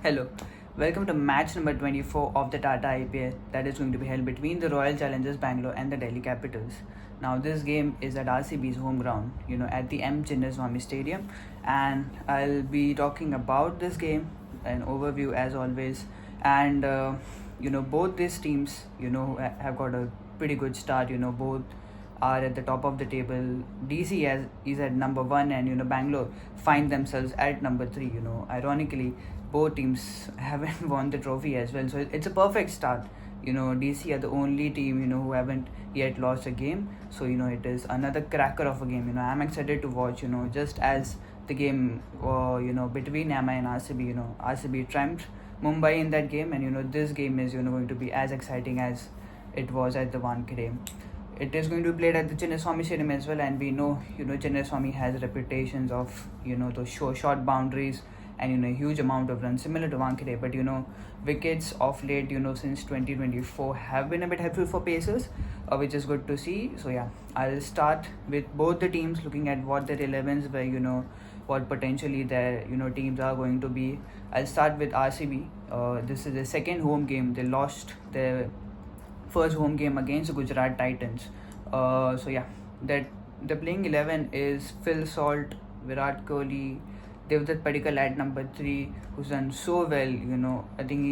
Hello, welcome to match number 24 of the Tata IPL that is going to be held between the Royal Challengers Bengaluru and the Delhi Capitals. Now, this game is at RCB's home ground, at the M Chinnaswamy Stadium, and I'll be talking about this game, an overview as always, and both these teams, have got a pretty good start, both are at the top of the table. is at number one, and Bangalore find themselves at number three. Ironically, both teams haven't won the trophy as well, so it's a perfect start. DC are the only team who haven't yet lost a game, so it is another cracker of a game. I'm excited to watch. Just as the game, between MI and RCB. RCB trumped Mumbai in that game, and this game is going to be as exciting as it was at the Wankhede. It is going to be played at the Chinnaswamy Stadium as well, and we know Chinnaswamy has reputations of those short boundaries and a huge amount of runs similar to Wankhede. But wickets of late since 2024 have been a bit helpful for Pacers, which is good to see. So yeah, I'll start with both the teams, looking at what their 11s were, what potentially their teams are going to be. I'll start with RCB. This is the second home game. They lost their first home game against the Gujarat Titans. So yeah, that the playing 11 is Phil Salt, Virat Kohli, Devdutt Padikkal at number 3, who's done so well. I think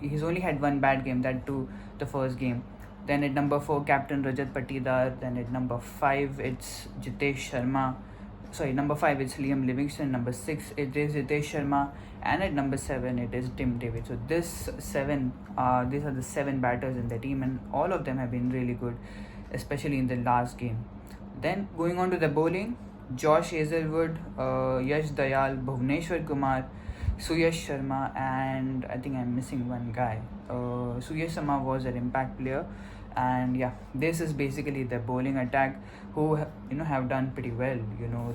he's only had one bad game, that too the first game. Then at number 4, Captain Rajat Patidar. Then at number 5, it's Jitesh Sharma. Number 5 it's Liam Livingston. Number 6 it is Jitesh Sharma, and at number 7 it is Tim David. So these are the 7 batters in the team, and all of them have been really good, especially in the last game. Then going on to the bowling, Josh Hazelwood, Yash Dayal, Bhuvneshwar Kumar, Suyash Sharma, and I think I'm missing one guy. Suyash Sharma was an impact player, and yeah, this is basically the bowling attack who have done pretty well.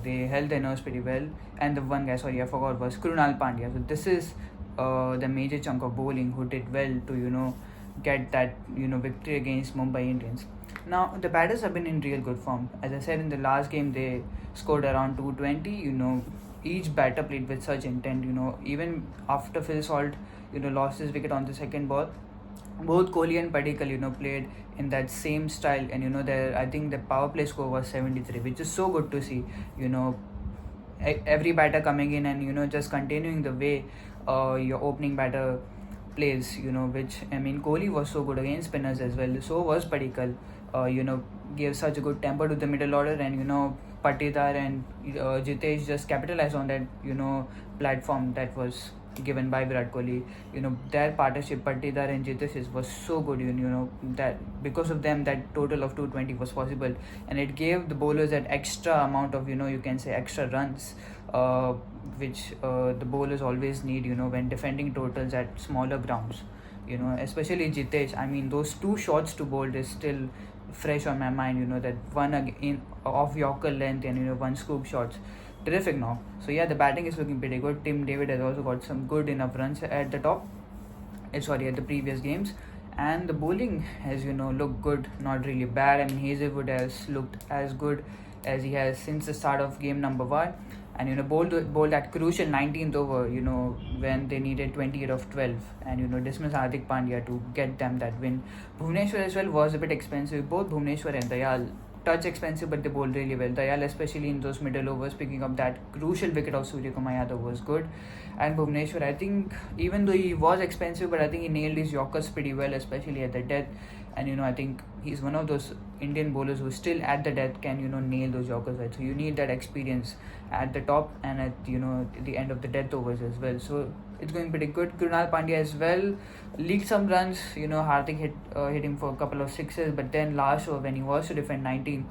They held their nerves pretty well, and the one guy, I forgot, was Krunal Pandya. So this is the major chunk of bowling who did well to get that victory against Mumbai Indians. Now the batters have been in real good form. As I said, in the last game they scored around 220. Each batter played with such intent. Even after Phil Salt lost his wicket on the second ball, both Kohli and Padikkal played in that same style, and I think the power play score was 73, which is so good to see. Every batter coming in and just continuing the way your opening batter plays, which Kohli was so good against spinners as well. So was Padikkal. Gave such a good temper to the middle order, and Patidar and Jitesh just capitalized on that platform that was given by Virat Kohli. Their partnership, Patidar and Jitesh, was so good. That because of them that total of 220 was possible, and it gave the bowlers that extra amount of you can say extra runs, which the bowlers always need when defending totals at smaller grounds. Especially Jitesh. Those 2 shots to bowl is still fresh on my mind. That one in off Yorker length and one scoop shots, terrific now. So yeah, the batting is looking pretty good. Tim David has also got some good enough runs at the top. At the previous games, and the bowling has looked good, not really bad. Hazelwood has looked as good as he has since the start of game number 1, and bowled that crucial 19th over when they needed 28 of 12, and dismissed Hardik Pandya to get them that win. Bhuvneshwar as well was a bit expensive. Both Bhuvneshwar and Dayal touch expensive, but they bowled really well. Dayal, especially in those middle overs, picking up that crucial wicket of Surya Kumar Yadav, was good. And Bhuvneshwar, I think, even though he was expensive, but I think he nailed his Yorkers pretty well, especially at the death. And I think he's one of those Indian bowlers who still at the death can nail those Yorkers, right? So you need that experience at the top and at the end of the death overs as well. So it's going pretty good. Krunal Pandya as well leaked some runs. Hardik hit him for a couple of sixes, but then last over when he was to defend 19,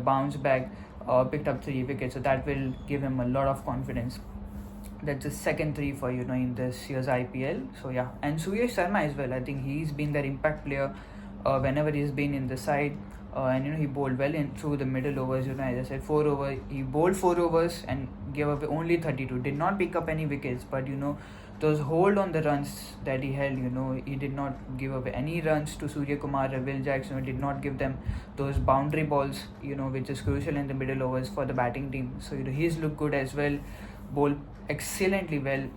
bounced back, picked up 3 wickets. So that will give him a lot of confidence. That's the second 3 for in this year's IPL. So yeah, and Suyash Sharma as well. I think he's been their impact player whenever he's been in the side. And he bowled well in through the middle overs. As I said, he bowled 4 overs and gave away only 32. Did not pick up any wickets, but those hold on the runs that he held. He did not give away any runs to Surya Kumar or Will Jackson. Did not give them those boundary balls, which is crucial in the middle overs for the batting team. So he's looked good as well. Bowled excellently well.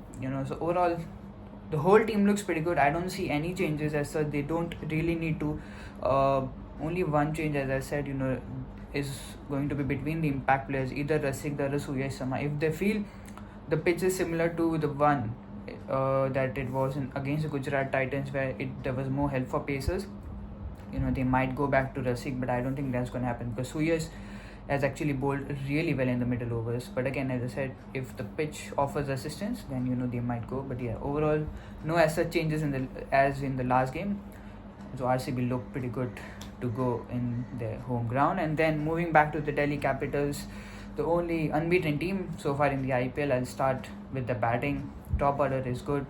So overall, the whole team looks pretty good. I don't see any changes as such. They don't really need to. Only one change, as I said, is going to be between the impact players, either Rasik Dar or Suyash Sama. If they feel the pitch is similar to the one that it was against the Gujarat Titans, where there was more help for pacers, they might go back to Rasik, but I don't think that's going to happen because Suyash has actually bowled really well in the middle overs. But again, as I said, if the pitch offers assistance, then they might go. But yeah, overall, no as such changes as in the last game. So RCB looked pretty good to go in their home ground. And then moving back to the Delhi Capitals, the only unbeaten team so far in the IPL. I'll start with the batting. Top order is good.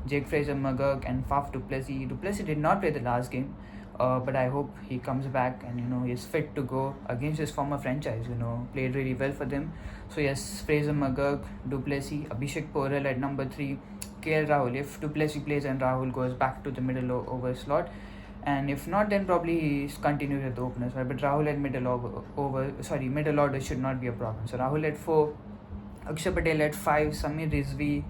Jake Fraser-McGurk and Faf du Plessis. Du Plessis did not play the last game. But I hope he comes back and he's fit to go against his former franchise. Played really well for them. So yes, Fraser-McGurk, du Plessis, Abhishek Porel at number 3, KL Rahul. If du Plessis plays and Rahul goes back to the middle over slot, and if not, then probably he's continued with the openers. Right? But Rahul at middle order should not be a problem. So Rahul at 4, Akshar Patel at 5, Samir Rizvi,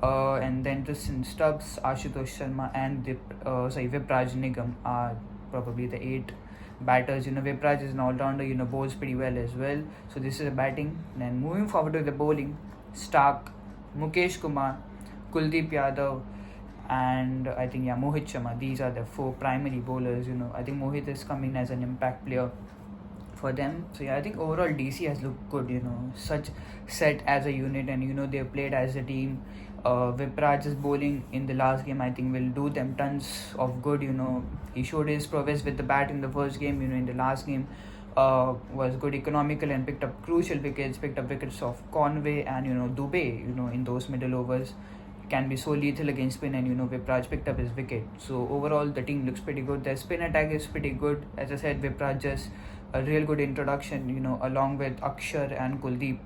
and then Tristan Stubbs, Ashutosh Sharma, and Vipraj Nigam are probably the 8 batters. Vipraj is an all-rounder, bowls pretty well as well. So this is the batting. Then moving forward to the bowling, Stark, Mukesh Kumar, Kuldeep Yadav, and I think Mohit Sharma. These are the 4 primary bowlers. I think Mohit is coming as an impact player for them. So yeah, I think overall DC has looked good, such set as a unit, and they played as a team. Vipraj's bowling in the last game I think will do them tons of good. He showed his prowess with the bat in the first game. In the last game was good, economical, and picked up crucial wickets. Picked up wickets of Conway and Dubey. In those middle overs can be so lethal against spin, and Vipraj picked up his wicket. So overall the team looks pretty good. Their spin attack is pretty good. As I said, Vipraj just a real good introduction, along with Akshar and Kuldeep.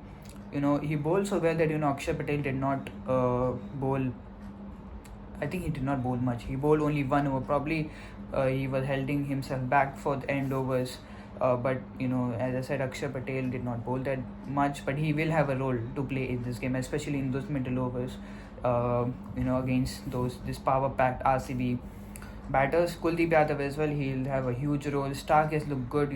He bowled so well that Akshar Patel did not bowl. I think he did not bowl much. He bowled only 1 over. Probably he was holding himself back for the end overs. But as I said, Akshar Patel did not bowl that much, but he will have a role to play in this game, especially in those middle overs. Against this power-packed RCB batters. Kuldeep Yadav as well, he'll have a huge role. Stark has looked good,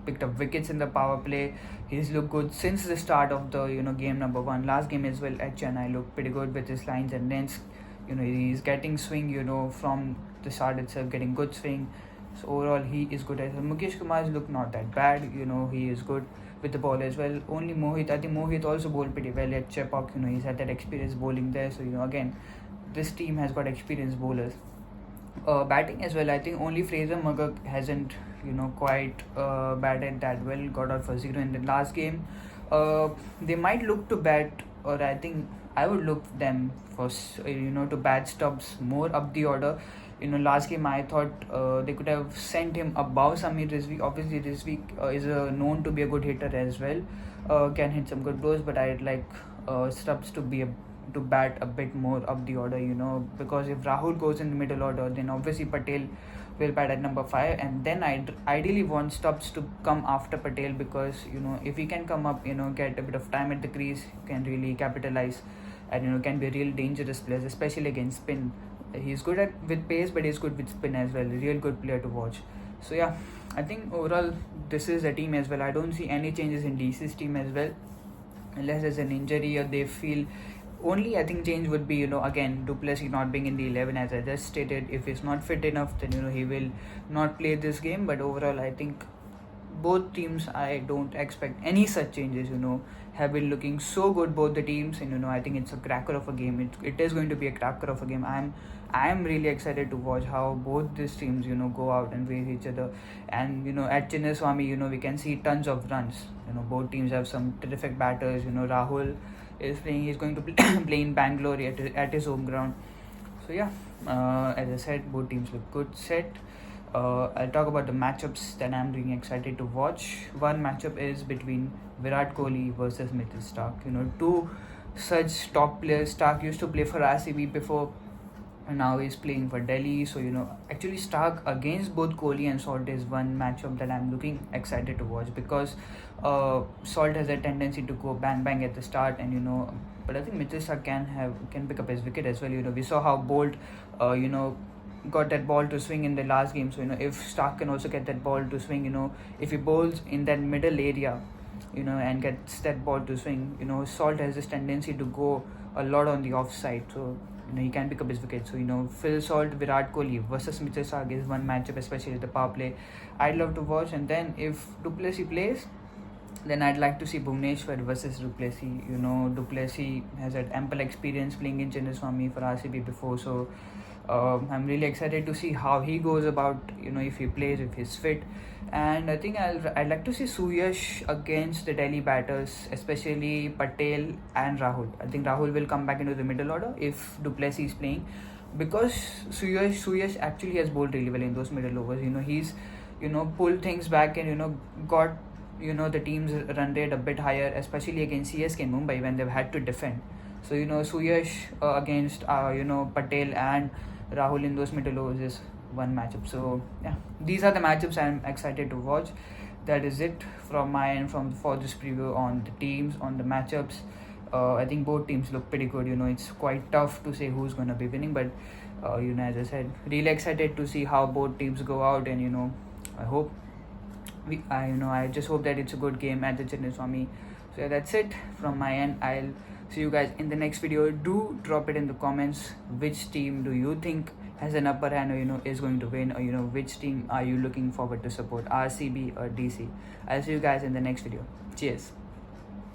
picked up wickets in the power play. He's looked good since the start of the game number 1. Last game as well at Chennai looked pretty good with his lines and lengths. He's getting swing, from the start itself, getting good swing. So overall he is good as well. Mukesh Kumar's look not that bad, he is good with the ball as well. Only Mohit, I think Mohit also bowled pretty well at Chepauk. He's had that experience bowling there. So again, this team has got experienced bowlers. Batting as well, I think only Fraser-McGurk hasn't quite batted that well. Got out for 0 in the last game. They might look to bat, or I think I would look them for to bat Stubbs more up the order. Last game I thought they could have sent him above Samir Rizvi. Obviously Rizvi is known to be a good hitter as well, can hit some good blows, but I'd like Stubbs to bat a bit more up the order, because if Rahul goes in the middle order, then obviously Patel will bat at number 5, and then I'd ideally want Stubbs to come after Patel, because if he can come up, get a bit of time at the crease, can really capitalize, and can be a real dangerous player, especially against spin. He's good with pace, but he's good with spin as well. Real good player to watch. So yeah, I think overall this is a team as well. I don't see any changes in DC's team as well, unless there's an injury or they feel. Only I think change would be again du Plessis not being in the 11, as I just stated. If he's not fit enough, then he will not play this game. But overall I think both teams, I don't expect any such changes. Have been looking so good, both the teams, and I think it's a cracker of a game. It is going to be a cracker of a game. I am really excited to watch how both these teams go out and face each other. And at Chinnaswamy, we can see tons of runs. Both teams have some terrific batters. Rahul is playing. He's going to play in Bangalore at his home ground. So yeah, as I said, both teams look good set. I'll talk about the matchups that I'm really excited to watch. One matchup is between Virat Kohli versus Mitchell Stark. Two such top players. Stark used to play for RCB before, and now he's playing for Delhi. So actually Stark against both Kohli and Salt is one matchup that I'm looking excited to watch, because Salt has a tendency to go bang bang at the start, and but I think Mitchell Stark can pick up his wicket as well. We saw how Bolt, got that ball to swing in the last game. So if Stark can also get that ball to swing, if he bowls in that middle area, and gets that ball to swing, Salt has this tendency to go a lot on the offside. So he can pick up his wicket. So Phil Salt, Virat Kohli versus Mitchell Stark is one matchup, especially the power play I'd love to watch. And then if Du Plessis plays, then I'd like to see Bhuvneshwar versus Du Plessis. Du Plessis has had ample experience playing in Chinnaswamy for RCB before, so I'm really excited to see how he goes about. If he plays, if he's fit, and I think I'd like to see Suyash against the Delhi batters, especially Patel and Rahul. I think Rahul will come back into the middle order if Du Plessis is playing, because Suyash actually has bowled really well in those middle overs. He's pulled things back and got the team's run rate a bit higher, especially against CSK and Mumbai when they've had to defend. So Suyash against Patel and Rahul in those middle overs is one matchup. So yeah, these are the matchups I'm excited to watch. That is it from my end for this preview on the teams, on the matchups. I think both teams look pretty good. It's quite tough to say who's going to be winning, but as I said, really excited to see how both teams go out, and I hope I just hope that it's a good game at the Chinnaswamy. So yeah, that's it from my end. I'll see you guys in the next video. Do drop it in the comments. Which team do you think has an upper hand, or is going to win, or which team are you looking forward to support, RCB or DC? I'll see you guys in the next video. Cheers.